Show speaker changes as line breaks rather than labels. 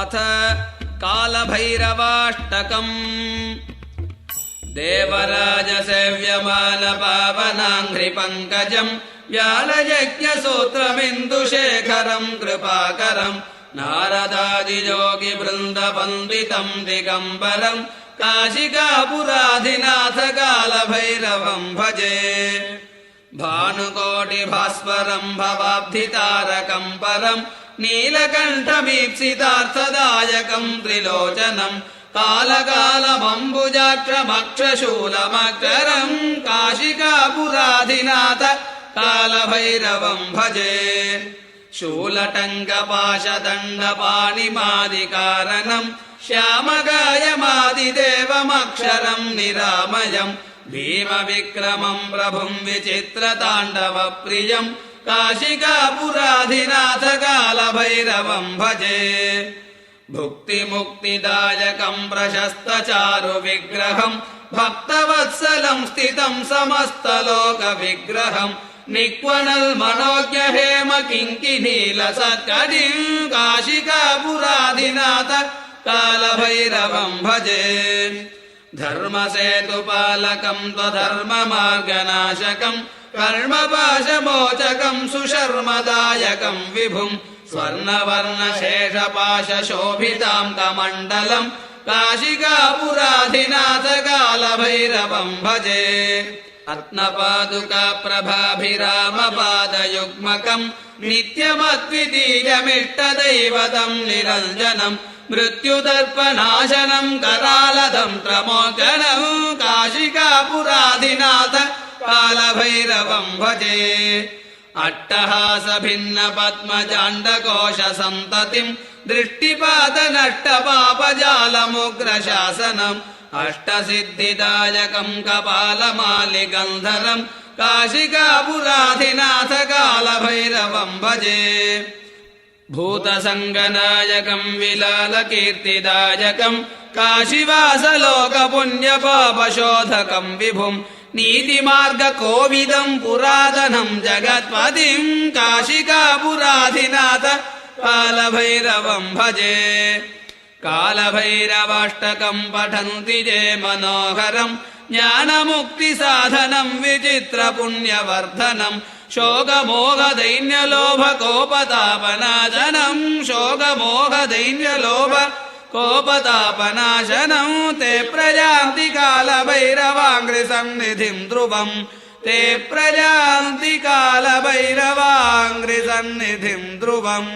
अथ कालभैरवाष्टकम् देवराजसेव्यमानपावनाङ्घ्रिपङ्कजम् व्यालयज्ञसूत्रमिन्दुशेखरम् कृपाकरम् नारदादियोगिवृन्दवन्दितम् दिगम्बरम् काशिकापुराधिनाथ कालभैरवम् भजे भानुकोटिभास्वरम् भवाब्धितारकम् परम् नीलकण्ठमीप्सितार्थदायकम् त्रिलोचनम् कालकालमम्बुजाक्षमक्षशूलमक्षरम् काशिकापुराधिनाथ कालभैरवम् भजे शूलटङ्कपाशदण्डपाणिमादिकारणम् श्यामगायमादिदेवमक्षरम् निरामयम् भीमविक्रमम् प्रभुम् विचित्रताण्डवप्रियम् काशिकापुराधिनाथ कालभैरवम् भजे भुक्तिमुक्तिदायकम् प्रशस्तचारुविग्रहम् भक्तवत्सलम् स्थितम् समस्तलोकविग्रहम् निक्वणल्मनोज्ञहेम किङ्किनीलसत्कटिम् काशिकापुराधिनाथ कालभैरवम् भजे धर्मसेतुपालकम् त्वधर्ममार्गनाशकम् कर्मपाशमोचकम् सुशर्मदायकम् विभुम् स्वर्णवर्णशेषपाशशोभिताम् कमण्डलम् काशिकापुराधिनाथ कालभैरवम् भजे रत्नपादुकाप्रभाभिरामपादयुग्मकम् नित्यमद्वितीयमिष्टदैवतम् निरञ्जनम् मृत्युदर्पनाशनम् करालतन्त्रमोचनम् काशिकापुराधिनाथ कालभैरवम् भजे अट्टहासभिन्नपद्मजाण्डकोशसन्ततिम् दृष्टिपातनष्टपापजालमुग्रशासनम् अष्टसिद्धिदायकम् कपालमालिगन्धरम् काशिकापुराधिनाथ कालभैरवम् भजे भूतसङ्गनायकम् विलालकीर्तिदायकम् काशीवासलोकपुण्यपापशोधकम् विभुम् नीतिमार्गकोविदम् पुरातनम् जगत्पतिम् काशिकापुराधिनाथ कालभैरवम् भजे कालभैरवाष्टकम् पठन्ति ये मनोहरम् ज्ञानमुक्तिसाधनम् विचित्रपुण्यवर्धनम् शोकमोहदैन्यलोभकोपतापनाशनम् शोकमोहदैन्यलोभकोपतापनाशनम् ते प्रयान्ति कालभैरवाङ्घ्रिसन्निधिम् ध्रुवम् ते प्रयान्ति कालभैरवाङ्घ्रिसन्निधिम् ध्रुवम्।